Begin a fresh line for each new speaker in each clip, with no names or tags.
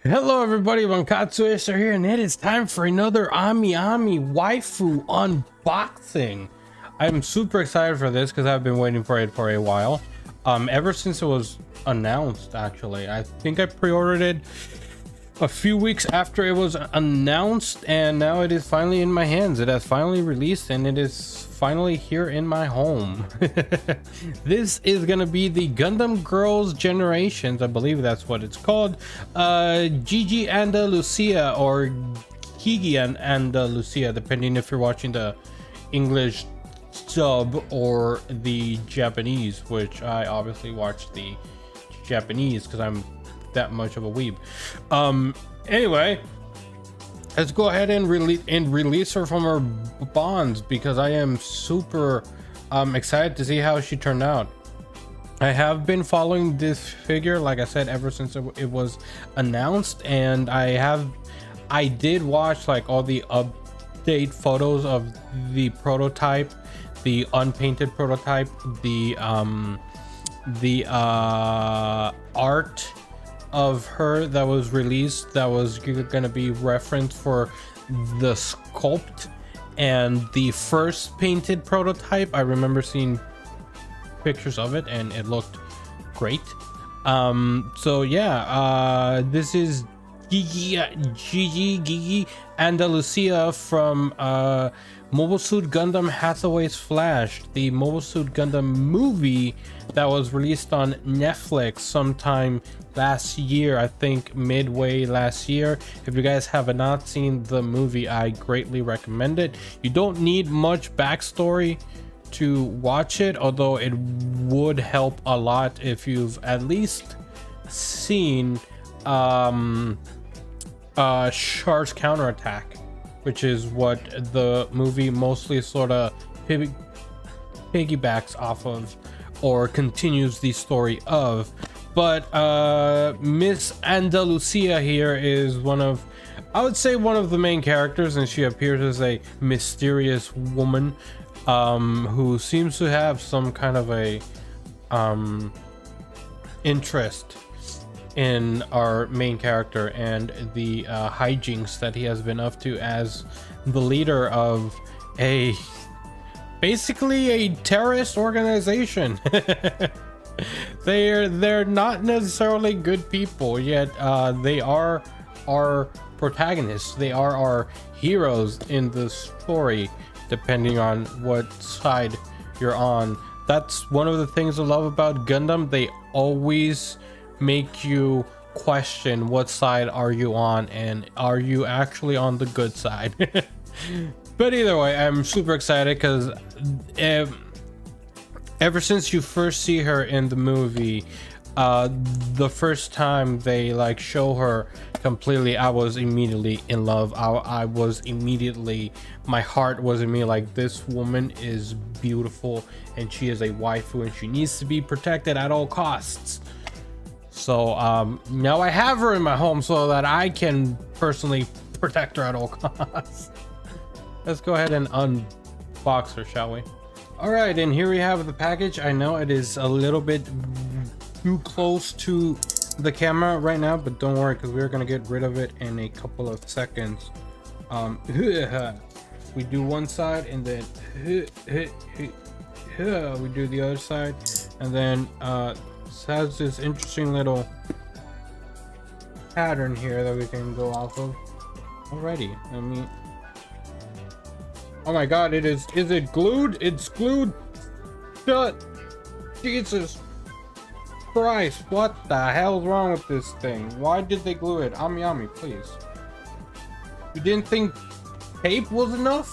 Hello everybody, Bonkotzu is here, and it is time for another waifu unboxing. I'm super excited for this because I've been waiting for it for a while. Ever since it was announced, actually. I think I pre-ordered it a few weeks after it was announced, and now it is finally in my hands. It has finally released, and it is finally here in my home. This is gonna be the Gundam Girls Generations, I believe that's what it's called. Gigi Andalucia or Gigi Andalucia, depending if you're watching the English sub or the Japanese, which I obviously watch the Japanese because I'm that much of a weeb. Anyway, let's go ahead and release her from her bonds because I am super excited to see how she turned out. I have been following this figure, like I said, ever since it was announced, and I did watch like all the update photos of the prototype, the unpainted prototype, the art of her that was released that was gonna be referenced for the sculpt, and the first painted prototype. I remember seeing pictures of it and it looked great. So yeah, this is Gigi Andalucia from Mobile Suit Gundam Hathaway's Flash, the Mobile Suit Gundam movie that was released on Netflix sometime last year, I think midway last year. If you guys have not seen the movie, I greatly recommend it. You don't need much backstory to watch it, although it would help a lot if you've at least seen Char's Counterattack, which is what the movie mostly sort of piggybacks off of or continues the story of. But Miss Andalucia here is I would say one of the main characters, and she appears as a mysterious woman who seems to have some kind of a interest in our main character and the hijinks that he has been up to as the leader of basically a terrorist organization. They're not necessarily good people, yet they are our protagonists. They are our heroes in the story, depending on what side you're on. That's one of the things I love about Gundam. They always make you question what side are you on, and are you actually on the good side. But either way, I'm super excited because ever since you first see her in the movie, the first time they like show her completely, I was immediately in love. I was immediately, my heart was in me like, this woman is beautiful and she is a waifu and she needs to be protected at all costs. So now I have her in my home so that I can personally protect her at all costs. Let's go ahead and unbox her, shall we? All right, and here we have the package. I know it is a little bit too close to the camera right now, but don't worry because we're gonna get rid of it in a couple of seconds. We do one side and then we do the other side, and then this has this interesting little pattern here that we can go off of. Alrighty, I mean, oh my god, is it glued? It's glued shut. Jesus Christ, what the hell's wrong with this thing? Why did they glue it? Ami, please. You didn't think tape was enough?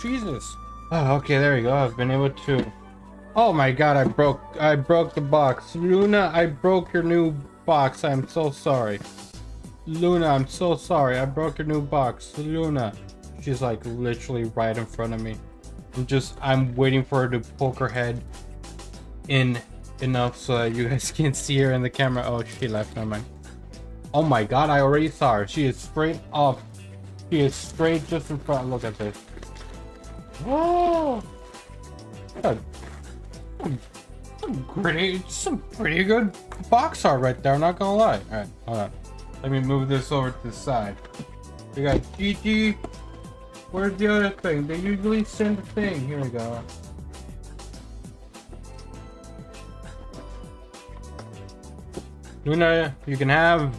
Jesus. Oh, okay, there we go. I've been able to. Oh my god, I broke the box. Luna, I broke your new box. I'm so sorry. Luna, I'm so sorry. I broke your new box. Luna. She's like literally right in front of me. I'm waiting for her to poke her head in enough so that you guys can see her in the camera. Oh, she left. Never mind. Oh my god, I already saw her. She is straight off. She is straight just in front. Look at this. Oh, some pretty good box art right there. I'm not gonna lie. All right, hold on. Let me move this over to the side. We got Gigi. Where's the other thing? They usually send a thing. Here we go. Luna, you can have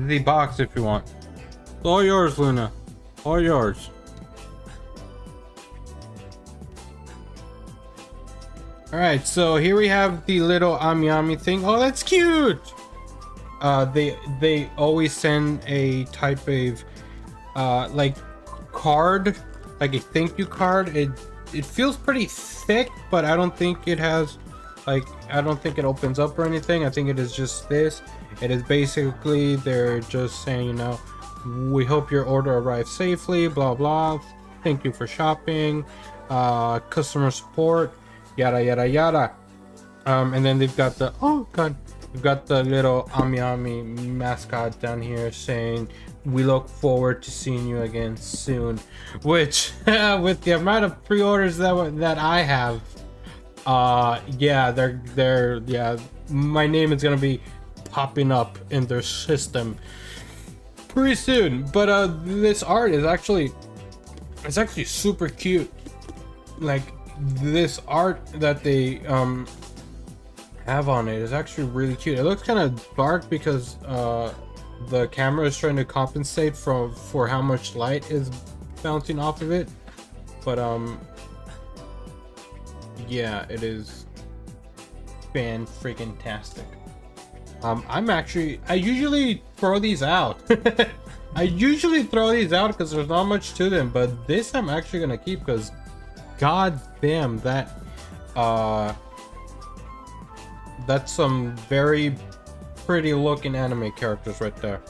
the box if you want. It's all yours, Luna. All yours. Alright, so here we have the little Ami Ami thing. Oh, that's cute! They always send a type of like card, like a thank you card. It feels pretty thick, but I don't think it has I don't think it opens up or anything. I think it is just this. It is basically they're just saying, you know, we hope your order arrives safely, blah blah. Thank you for shopping. Customer support, yada yada yada. And then they've got the we've got the little Ami Ami mascot down here saying we look forward to seeing you again soon. Which with the amount of pre-orders that I have, yeah, they're yeah, my name is gonna be popping up in their system pretty soon. But this art is actually super cute. Like this art that they have on it is actually really cute. It looks kind of dark because the camera is trying to compensate for how much light is bouncing off of it. But yeah, it is fan-freaking-tastic. I usually throw these out. I usually throw these out because there's not much to them, but this I'm actually gonna keep because god damn, that's some very pretty looking anime characters right there.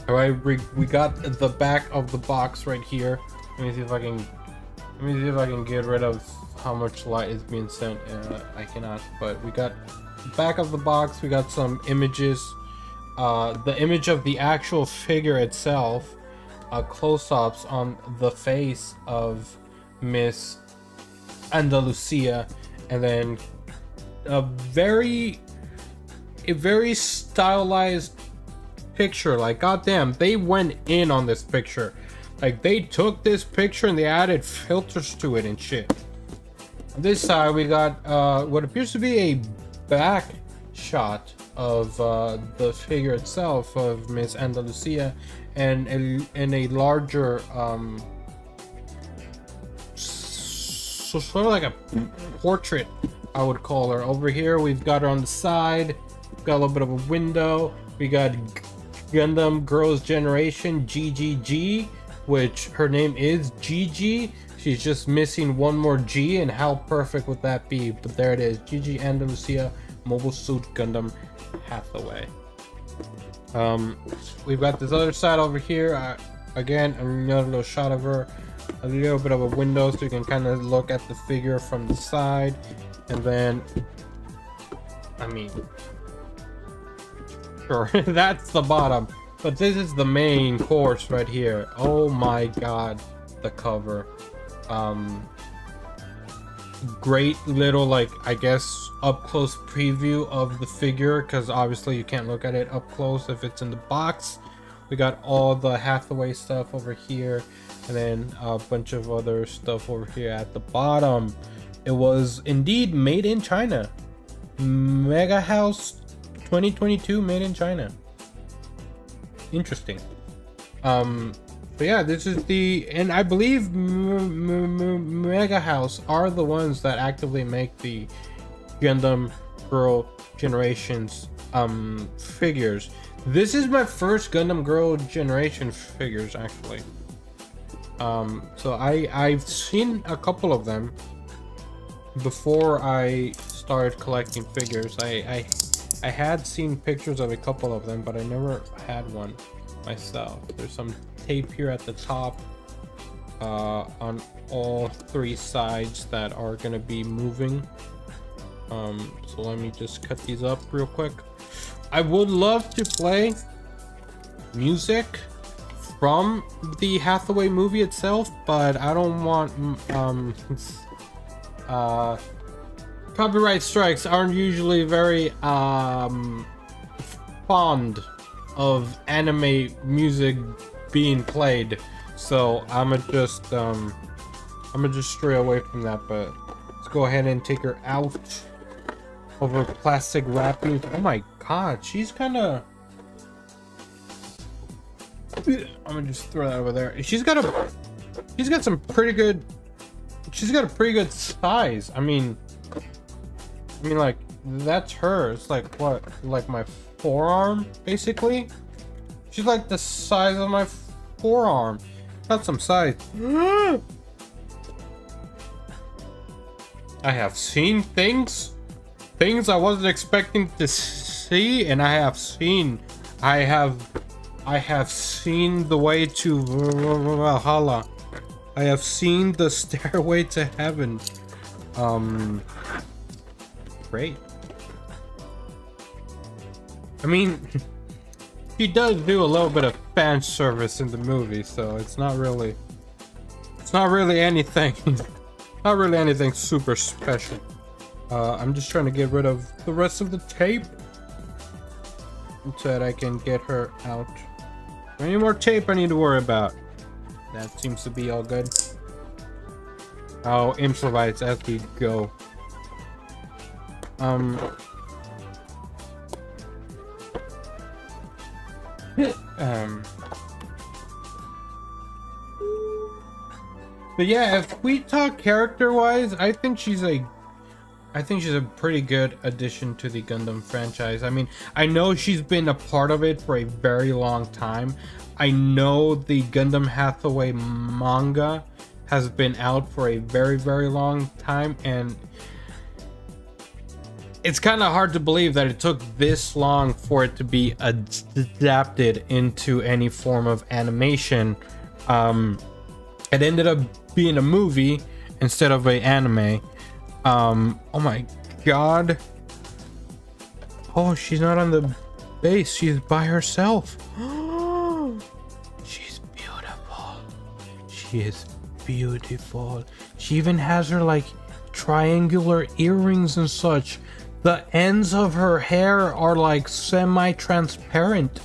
All right, we got the back of the box right here. Let me see if I can get rid of how much light is being sent. I cannot, but we got the back of the box. We got some images, the image of the actual figure itself, close-ups on the face of Miss Andalucia, and then a very stylized picture. Like goddamn, they went in on this picture. Like they took this picture and they added filters to it and shit. On this side we got what appears to be a back shot of the figure itself of Miss Andalucia, and a larger so sort of like a portrait, I would call her. Over here we've got her on the side. We've got a little bit of a window. We got Gundam Girls' Generation GGG, which her name is Gigi. She's just missing one more G, and how perfect would that be? But there it is, Gigi Andalucia Mobile Suit Gundam Hathaway. We've got this other side over here. Again, another little shot of her. A little bit of a window so you can kind of look at the figure from the side. And then, I mean, sure, that's the bottom. But this is the main course right here. Oh my god, the cover. Great little, like, I guess up close preview of the figure, because obviously you can't look at it up close if it's in the box. We got all the Hathaway stuff over here, and then a bunch of other stuff over here at the bottom. It was indeed made in China. Mega House 2022 made in China. Interesting. But yeah, this is the, and I believe Mega House are the ones that actively make the Gundam Girl Generations figures. This is my first Gundam Girl Generation figures, actually. So I've seen a couple of them before I started collecting figures. I had seen pictures of a couple of them, but I never had one myself. There's some tape here at the top on all three sides that are gonna be moving. So let me just cut these up real quick. I would love to play music from the Hathaway movie itself, but I don't want copyright strikes aren't usually very fond of anime music being played, so I'ma just stray away from that. But let's go ahead and take her out of her plastic wrapping. Oh my god, she's kind of, I'm gonna just throw that over there. She's got a pretty good size. I mean like, that's her. It's like, what, like my forearm, basically. She's like the size of my forearm. Got some size. I have seen things I wasn't expecting to see, and I have seen the way to Valhalla. I have seen the stairway to heaven. Great. I mean, he does do a little bit of fan service in the movie, so it's not really anything not really anything super special. I'm just trying to get rid of the rest of the tape so that I can get her out. Any more tape I need to worry about? That seems to be all good. I'll improvise as we go. But yeah, if we talk character-wise, I think she's a pretty good addition to the Gundam franchise. I mean, I know she's been a part of it for a very long time. I know the Gundam Hathaway manga has been out for a very, very long time, and it's kind of hard to believe that it took this long for it to be adapted into any form of animation. It ended up being a movie instead of an anime. Oh my god. Oh, she's not on the base. She's by herself. She's beautiful. She is beautiful. She even has her like triangular earrings and such. The ends of her hair are like semi-transparent.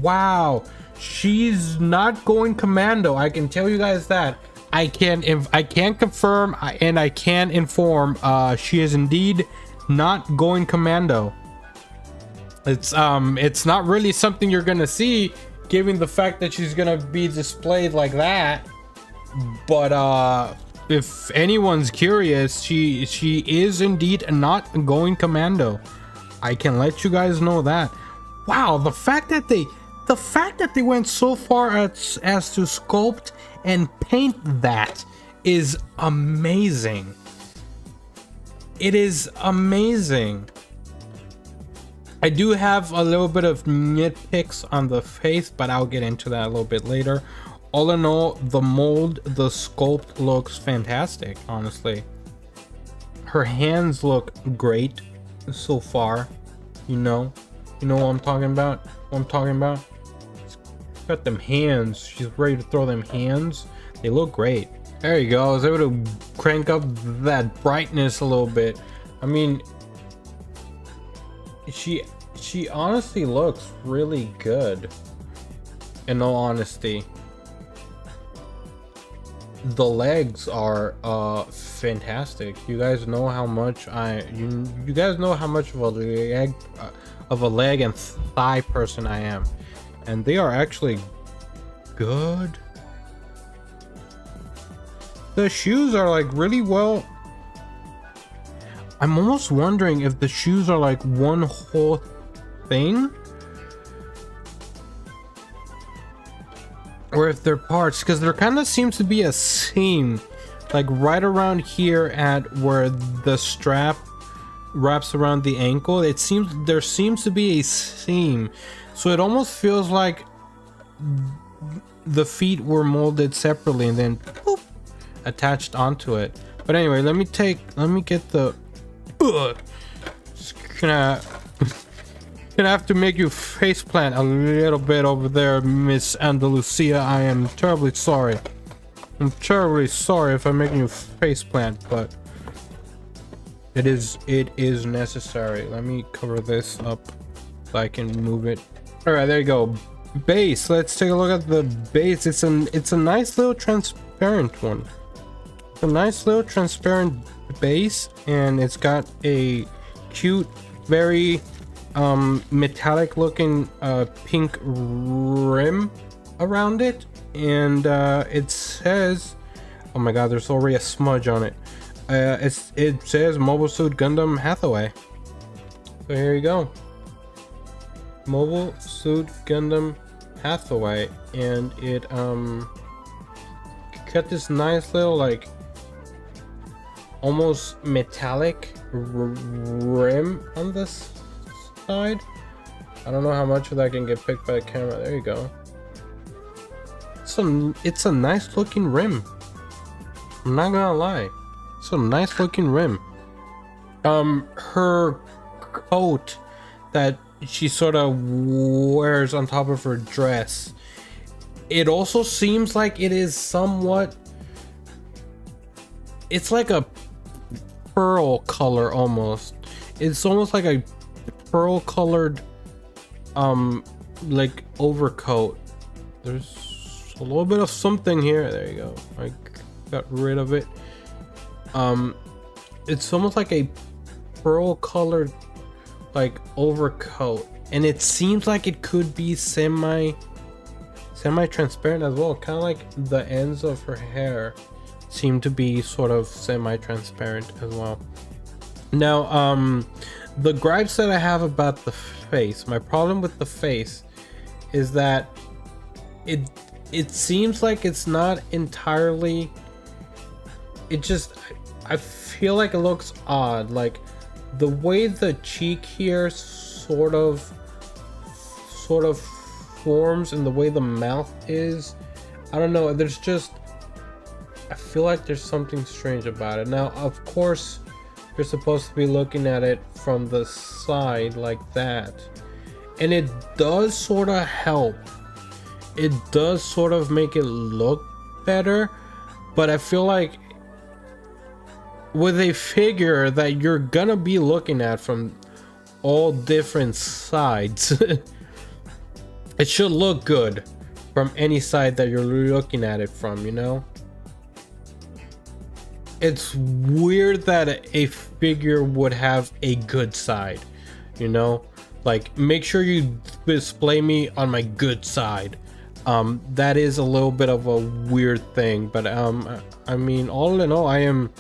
Wow. She's not going commando. I can tell you guys that. I can confirm and I can inform she is indeed not going commando. It's not really something you're gonna see, given the fact that she's gonna be displayed like that. But if anyone's curious, she is indeed not going commando. I can let you guys know that. Wow, the fact that they went so far as to sculpt and paint that is amazing. It is amazing. I do have a little bit of nitpicks on the face, but I'll get into that a little bit later. All in all, the mold, the sculpt looks fantastic, honestly. Her hands look great so far. You know what I'm talking about? Got them hands. She's ready to throw them hands. They look great. There you go. I was able to crank up that brightness a little bit. I mean, she honestly looks really good, in all honesty. The legs are fantastic. You guys know how much you guys know how much of a leg and thigh person I am, and they are actually good. The shoes are like really well. I'm almost wondering if the shoes are like one whole thing, or if they're parts, because there kind of seems to be a seam like right around here at where the strap wraps around the ankle. There seems to be a seam, so it almost feels like the feet were molded separately and then boop, attached onto it. But anyway, let me get the gonna have to make you faceplant a little bit over there, Miss Andalucia. I am terribly sorry. I'm terribly sorry if I'm making you faceplant, but it is necessary. Let me cover this up so I can move it All right, there you go. Base. Let's take a look at the base. It's a nice little transparent one. It's a nice little transparent base, and it's got a cute, very metallic looking pink rim around it, and it says, oh my god, there's already a smudge on it. It says Mobile Suit Gundam Hathaway. So here you go. Mobile Suit Gundam Hathaway, and it got this nice little like almost metallic rim on this side. I don't know how much of that can get picked by the camera. There you go. So it's a nice looking rim. I'm not gonna lie. It's a nice looking rim. Her coat that she sort of wears on top of her dress, it also seems like it is somewhat, it's like a pearl color almost. It's almost like a pearl colored like overcoat. There's a little bit of something here. There you go. I got rid of it. It's almost like a pearl colored like overcoat, and it seems like it could be semi transparent as well, kind of like the ends of her hair seem to be sort of semi transparent as well. Now the gripes that I have about the face, my problem with the face is that it seems like it's not entirely, I feel like it looks odd, like the way the cheek here sort of forms and the way the mouth is, I don't know, there's just, I feel like there's something strange about it. Now of course you're supposed to be looking at it from the side like that, and it does sort of help, it does sort of make it look better, but I feel like with a figure that you're gonna be looking at from all different sides, it should look good from any side that you're looking at it from, you know? It's weird that a figure would have a good side, you know? Like, make sure you display me on my good side. That is a little bit of a weird thing, but I mean, all in all, I am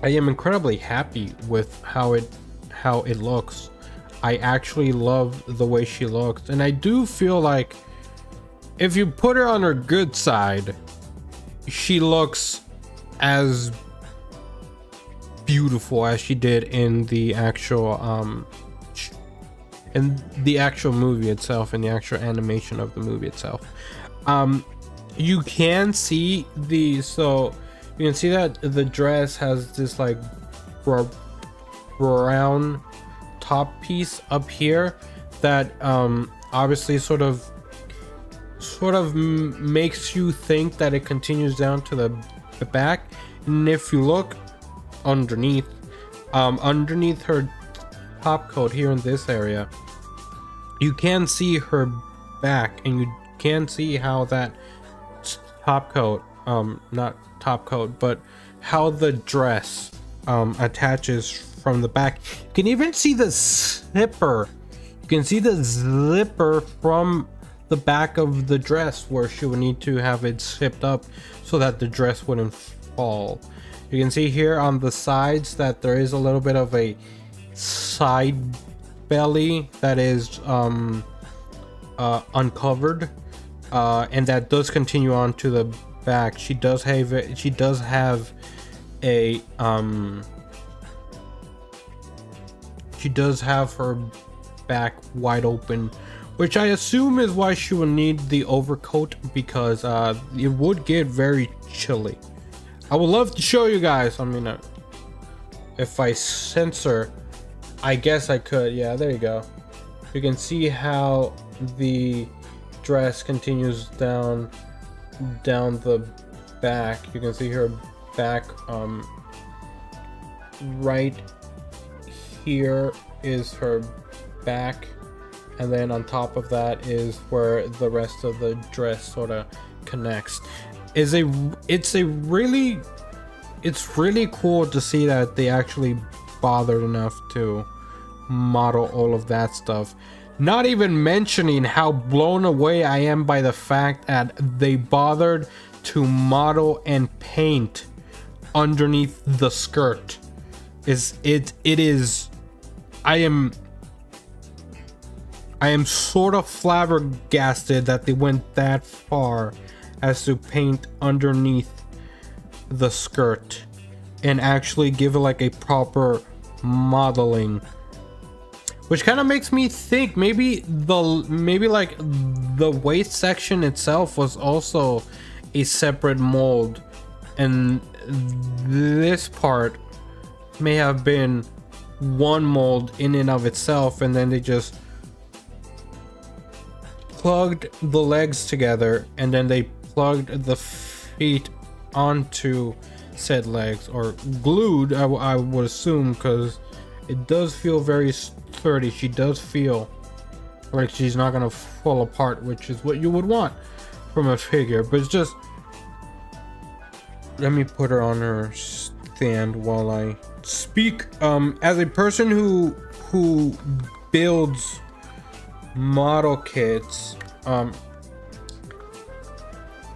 incredibly happy with how it looks. I actually love the way she looks, and I do feel like if you put her on her good side, she looks as beautiful as she did in the actual movie itself, in the actual animation of the movie itself. You can see you can see that the dress has this like brown top piece up here that obviously sort of makes you think that it continues down to the back. And if you look underneath her top coat here in this area, you can see her back, and you can see how that top coat, not top coat, but how the dress attaches from the back. You can even see the zipper. You can see the zipper from the back of the dress, where she would need to have it zipped up so that the dress wouldn't fall. You can see here on the sides that there is a little bit of a side belly that is uncovered, and that does continue on to the back. She does have her back wide open, which I assume is why she will need the overcoat, because it would get very chilly. I would love to show you guys. I mean, if I censor, I guess I could. Yeah, there you go. You can see how the dress continues down the back. You can see her back. Right here is her back, and then on top of that is where the rest of the dress sort of connects. It's really cool to see that they actually bothered enough to model all of that stuff. Not even mentioning how blown away I am by the fact that they bothered to model and paint underneath the skirt. I am sort of flabbergasted that they went that far as to paint underneath the skirt and actually give it like a proper modeling, which kind of makes me think maybe like the waist section itself was also a separate mold, and this part may have been one mold in and of itself, and then they just plugged the legs together and then they plugged the feet onto said legs, or glued, I would assume, because it does feel very sturdy. She does feel like she's not gonna fall apart, which is what you would want from a figure. But it's just, let me put her on her stand while I speak. As a person who builds model kits,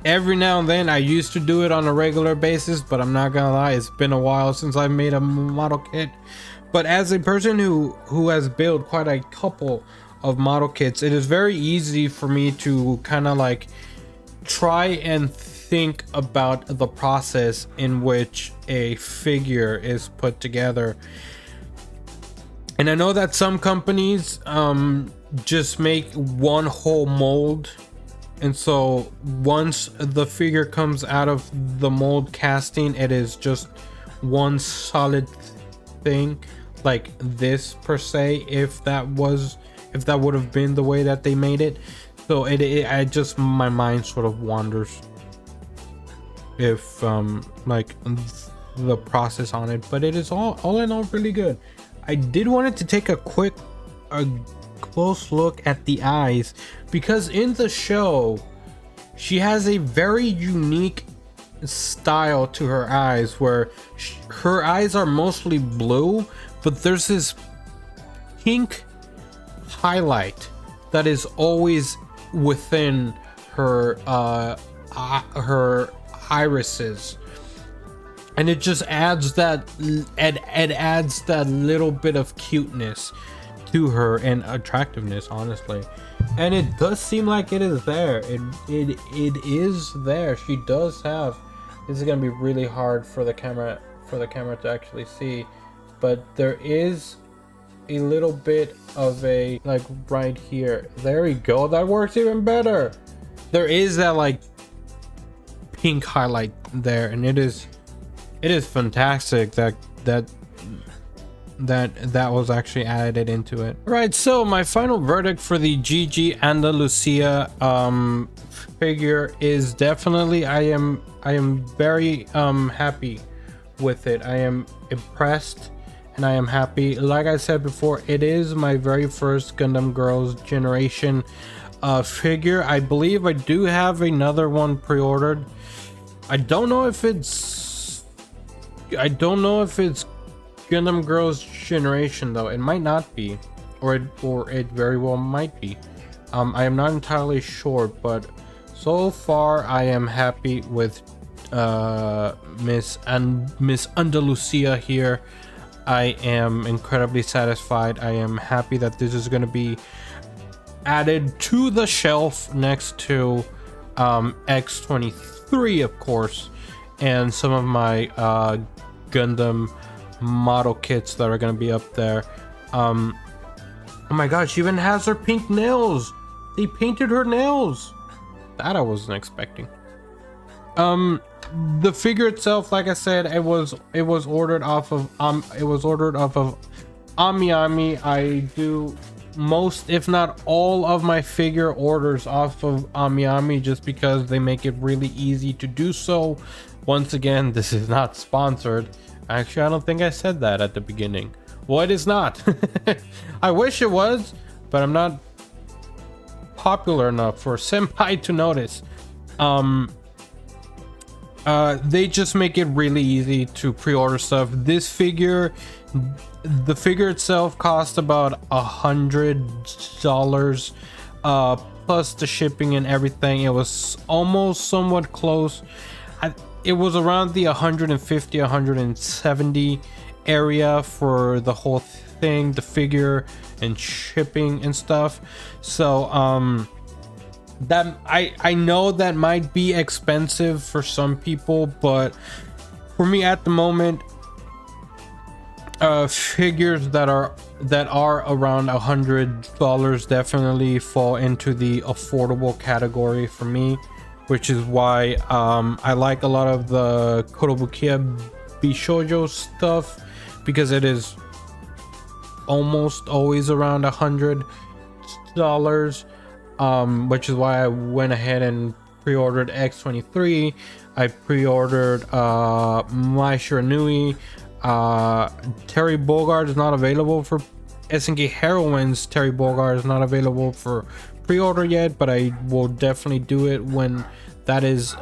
every now and then I used to do it on a regular basis, but I'm not gonna lie, it's been a while since I've made a model kit. But as a person who has built quite a couple of model kits, it is very easy for me to kind of like try and think about the process in which a figure is put together. And I know that some companies just make one whole mold, and so once the figure comes out of the mold casting, it is just one solid thing like this per se, if that would have been the way that they made it. So I just, my mind sort of wanders if like the process on it, but it is all in all really good. I did want to take a close look at the eyes, because in the show she has a very unique style to her eyes, where her eyes are mostly blue, but there's this pink highlight that is always within her irises, and it just adds that little bit of cuteness to her and attractiveness, honestly. And it does seem like it is there. It is there. She does have, this is gonna be really hard for the camera to actually see, but there is a little bit of a, like right here, there we go, that works even better. There is that like pink highlight there, and it is fantastic that was actually added into it. Right, so my final verdict for the Gigi Andalucia figure is definitely, I am very happy with it. I am impressed and I am happy. Like I said before, it is my very first Gundam Girls generation figure. I believe I do have another one pre-ordered. I don't know if it's Gundam Girls generation though. It might not be, or it very well might be. I am not entirely sure, but so far I am happy with Miss Andalucia here. I am incredibly satisfied. I am happy that this is going to be added to the shelf next to X-23, of course, and some of my Gundam model kits that are going to be up there. Oh my god, she even has her pink nails. They painted her nails. That I wasn't expecting. The figure itself, like I said, it was ordered off of AmiAmi. I do most, if not all, of my figure orders off of AmiAmi just because they make it really easy to do so. Once again, this is not sponsored. Actually, I don't think I said that at the beginning. Well, it is not. I wish it was, but I'm not popular enough for senpai to notice. They just make it really easy to pre-order stuff. This figure, the figure itself cost about $100, plus the shipping and everything. It was almost somewhat close. It was around the 150, 170 area for the whole thing, the figure and shipping and stuff. So that I know that might be expensive for some people, but for me at the moment, figures that are around $100 definitely fall into the affordable category for me, which is why I like a lot of the Kotobukiya Bishoujo stuff, because it is almost always around $100, which is why I went ahead and pre-ordered X23. I pre-ordered Mai Shiranui. Terry Bogard is not available for SNK Heroines. Terry Bogard is not available for pre-order yet, but I will definitely do it when that is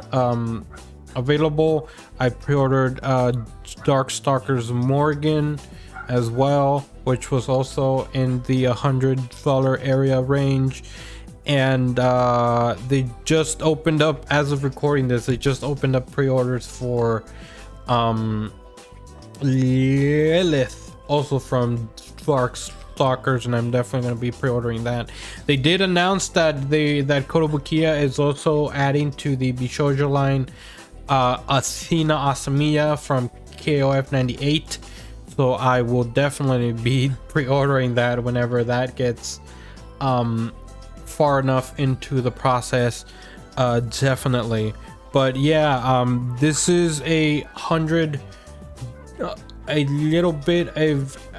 available. I pre-ordered Darkstalkers Morgan as well, which was also in the $100 area range. And they just opened up, as of recording this, they just opened up pre-orders for Lilith, also from Darkstalkers, and I'm definitely going to be pre-ordering that. They did announce that that Kotobukiya is also adding to the Bishoujo line Athena Asamiya from KOF 98, so I will definitely be pre-ordering that whenever that gets far enough into the process, definitely. But yeah, this is a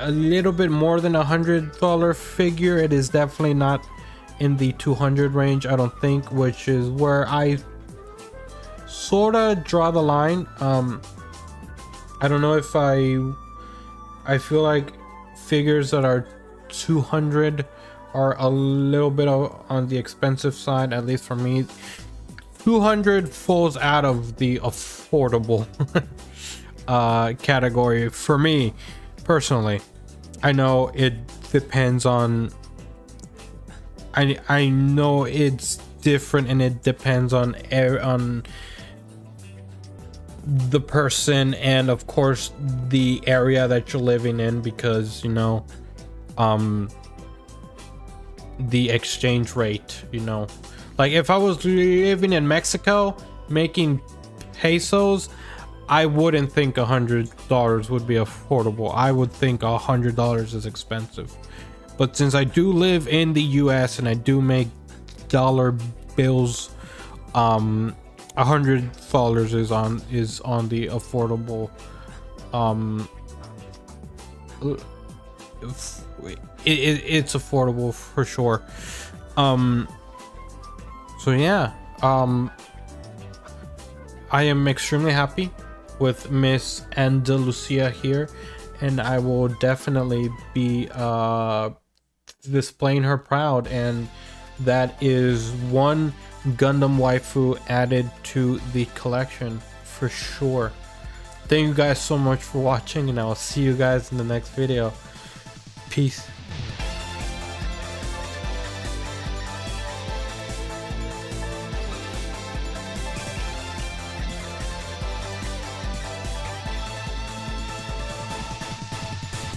little bit more than $100 figure. It is definitely not in the 200 range, I don't think, which is where I sort of draw the line. I don't know if I feel like figures that are 200 are a little bit on the expensive side, at least for me. 200 falls out of the affordable category for me personally. I know it depends on, I know it's different, and it depends on the person and of course the area that you're living in, because you know the exchange rate, you know, like if I was living in Mexico making pesos, I wouldn't think $100 would be affordable. I would think $100 is expensive. But since I do live in the US and I do make dollar bills, $100 is on the affordable. It's affordable for sure. So yeah, I am extremely happy with Miss Andalucia here, and I will definitely be displaying her proud, and that is one Gundam waifu added to the collection for sure. Thank you guys so much for watching, and I will see you guys in the next video. Peace.